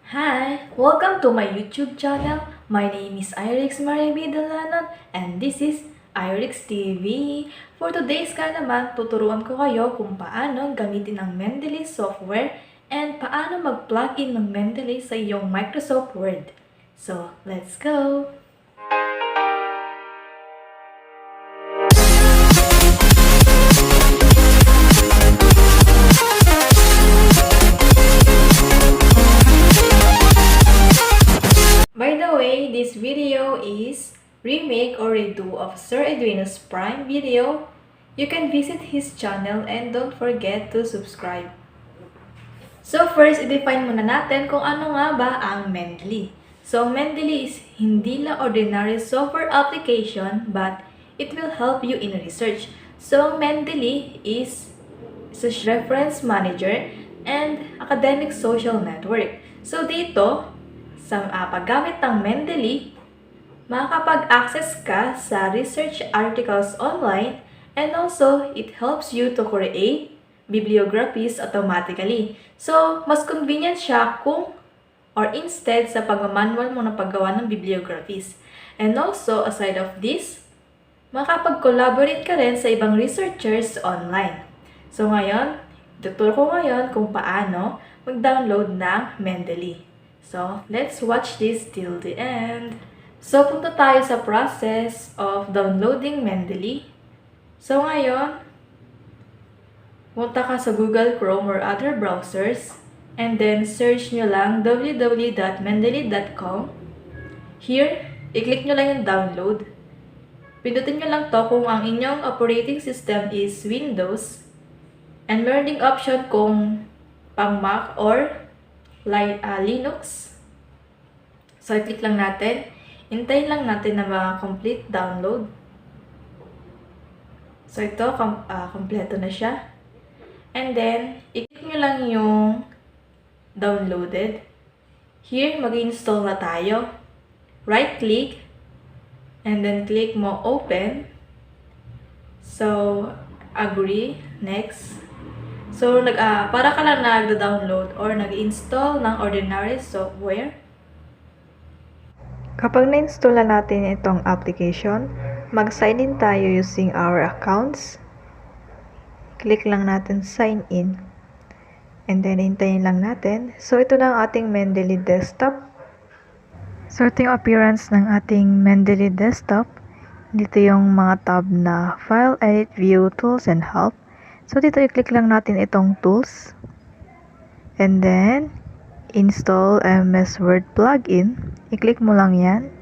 Hi! Welcome to my YouTube channel. My name is Iriks and this is Iriks TV. For today's naman, tuturuan ko kayo kung paano gamitin ang Mendeley software and paano mag-plug in ng Mendeley sa iyong Microsoft Word. So, let's go! By the way, this video is remake or redo of Sir Edwino's Prime video. You can visit his channel and don't forget to subscribe. So first, i-define muna natin kung ano nga ba ang Mendeley. So Mendeley is hindi lang ordinary software application but it will help you in research. So Mendeley is a reference manager and academic social network. So dito, sa paggamit ng Mendeley, makakapag-access ka sa research articles online and also it helps you to create bibliographies automatically. So, mas convenient siya kung or instead sa pagmamanual mo na paggawa ng bibliographies. And also, aside of this, makapag-collaborate ka rin sa ibang researchers online. So, ngayon, tuturo ko ngayon kung paano mag-download ng Mendeley. So, let's watch this till the end. So, punta tayo sa process of downloading Mendeley. So, ngayon, punta ka sa Google Chrome or other browsers and then search nyo lang www.mendeley.com. Here, i-click nyo lang yung download. Pindutin nyo lang to kung ang inyong operating system is Windows and meron ding option kung pang Mac or Linux. So, i-click lang natin. Hintayin lang natin na ma-complete download. So, ito, kompleto na siya. And then, i-click nyo lang yung downloaded. Here, mag-install na tayo. Right-click. And then, click mo open. So, agree. Next. So, para ka lang nag-download or nag-install ng ordinary software. Kapag na-install na natin itong application, mag-sign in tayo using our accounts. Click lang natin sign in. And then, hintayin lang natin. So, ito na ang ating Mendeley desktop. So, ito yung appearance ng ating Mendeley desktop. Dito yung mga tab na File, Edit, View, Tools, and Help. So, dito i-click lang natin itong Tools. And then, Install MS Word Plugin. I-click mo lang yan.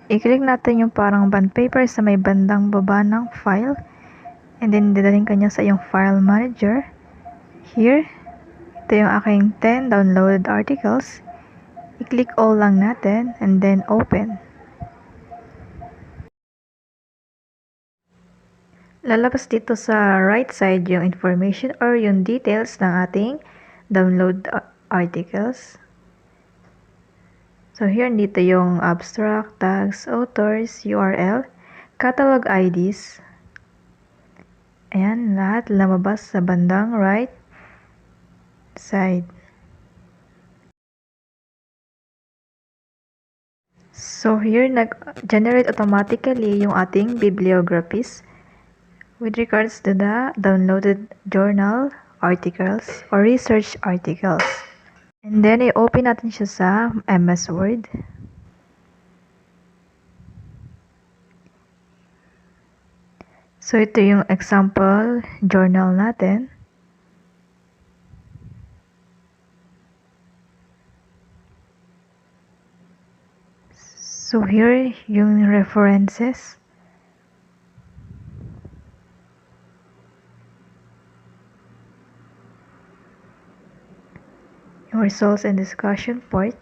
I-click natin yung parang bond paper sa may bandang baba ng file. And then, dadalhin ka niya sa iyong file manager. Here, ito yung aking 10 downloaded articles. I-click all lang natin and then open. Lalabas dito sa right side yung information or yung details ng ating download articles. So here, dito yung abstract, tags, authors, URL, catalog IDs. Ayan, lahat lumabas sa bandang right side. So here, nag-generate automatically yung ating bibliographies with regards to the downloaded journal articles or research articles. And then, i-open natin siya sa MS Word. So, ito yung example journal natin. So, here yung references. Yung results and discussion part.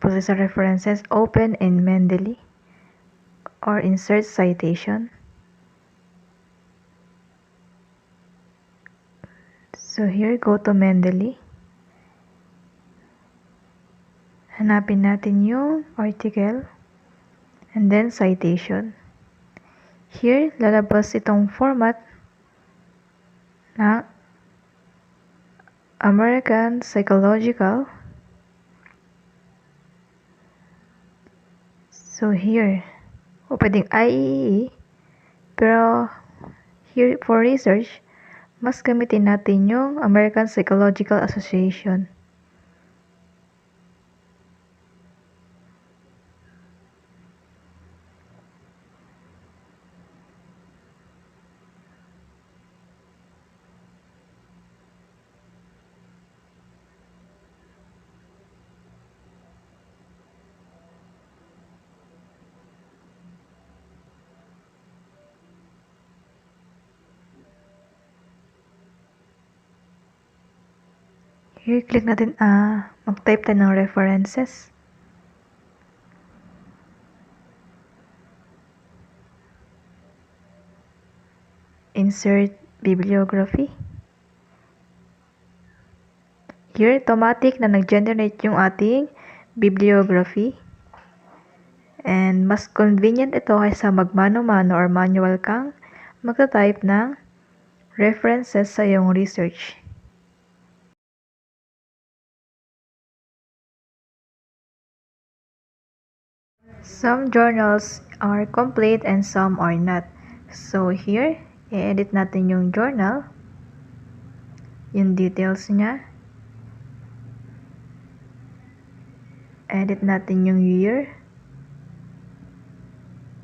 Process references open in Mendeley or insert citation. So So here, go to Mendeley. Hanapin natin yung article and then citation. Here, lalabas itong format na American Psychological. So here, o pwedeng IEE, pero here for research, mas gamitin natin yung American Psychological Association. Here, click natin, mag-type tayo ng references. Insert bibliography. Here, automatic na nag-generate yung ating bibliography. And mas convenient ito kaysa magmano-mano or manual kang magta-type ng references sa iyong research. Some journals are complete and some are not. So here, i-edit natin yung journal, yung details niya. Edit natin yung year.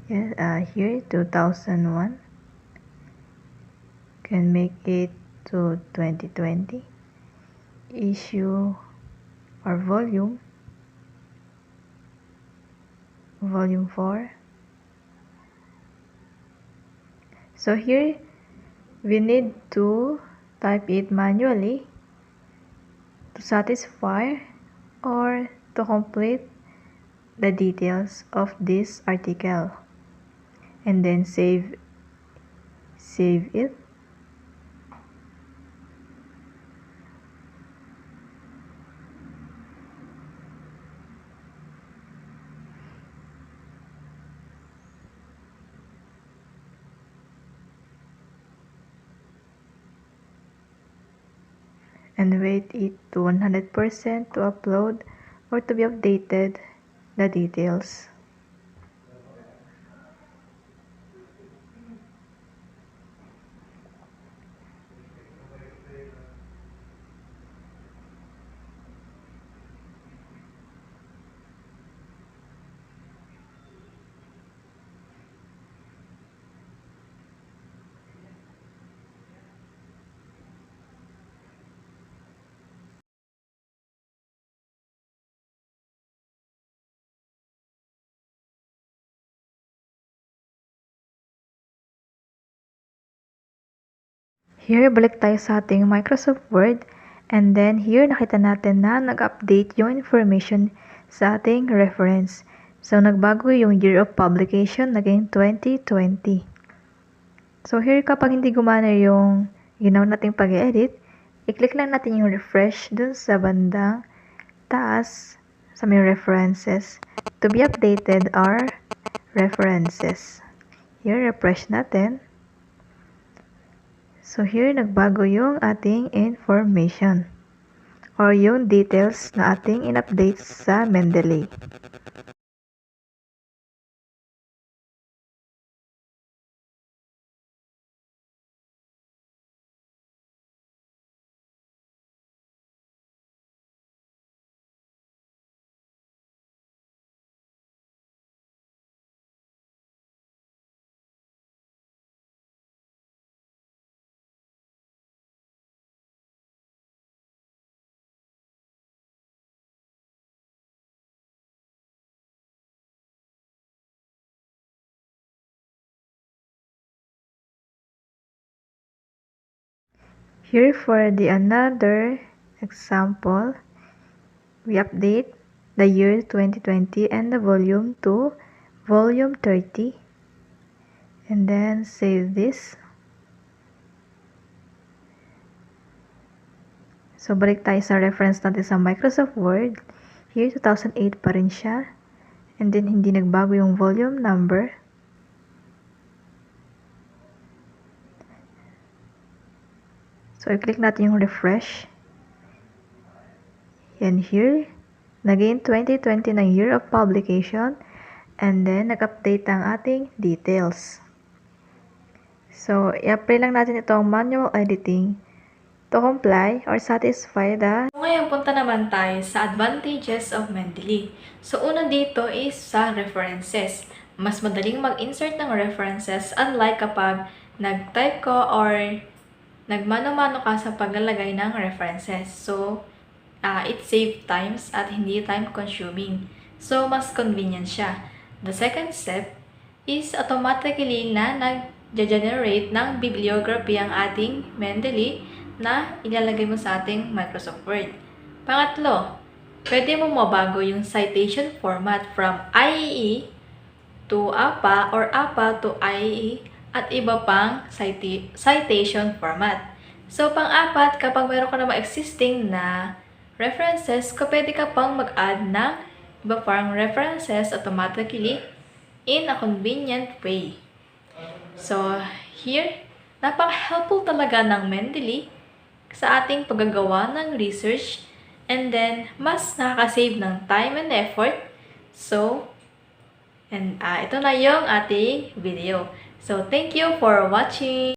Yes, here, 2001. Can make it to 2020. Issue or volume. Volume 4. So here, we need to type it manually to satisfy or to complete the details of this article, and then save it. And wait it to 100% to upload or to be updated the details. Here, balik tayo sa ating Microsoft Word. And then here, nakita natin na nag-update yung information sa ating reference. So, nagbago yung year of publication, naging 2020. So, here, kapag hindi gumana yung ginawa nating pag-edit, i-click lang natin yung refresh dun sa bandang taas sa may references. To be updated are references. Here, refresh natin. So here, nagbago yung ating information or yung details na ating in-update sa Mendeley. Here for the another example, we update the year 2020 and the volume to volume 30, and then save this. So, balik tayo sa reference natin sa Microsoft Word. Here, 2008 pa rin siya. And then, hindi nagbago yung volume number. So, i-click natin yung refresh. And here, naging 2020 ng year of publication. And then, nag-update ang ating details. So, i-apply lang natin itong manual editing to comply or satisfy the... Ngayon, punta naman tayo sa advantages of Mendeley. So, una dito is sa references. Mas madaling mag-insert ng references unlike kapag nag-type ko or nagmano-mano ka sa paglalagay ng references. So, it saves times at hindi time-consuming. So, mas convenient siya. The second step is automatically na nag-generate ng bibliography ang ating Mendeley na ilalagay mo sa ating Microsoft Word. Pangatlo, pwede mo mabago yung citation format from IEE to APA or APA to IEE at iba pang citation format. So, pang-apat, kapag meron ka namang existing na references, pwede ka pang mag-add ng iba pang references automatically in a convenient way. So, here, napaka-helpful talaga ng Mendeley sa ating paggagawa ng research and then mas nakaka-save ng time and effort. So, ito na yung ating video. So, thank you for watching!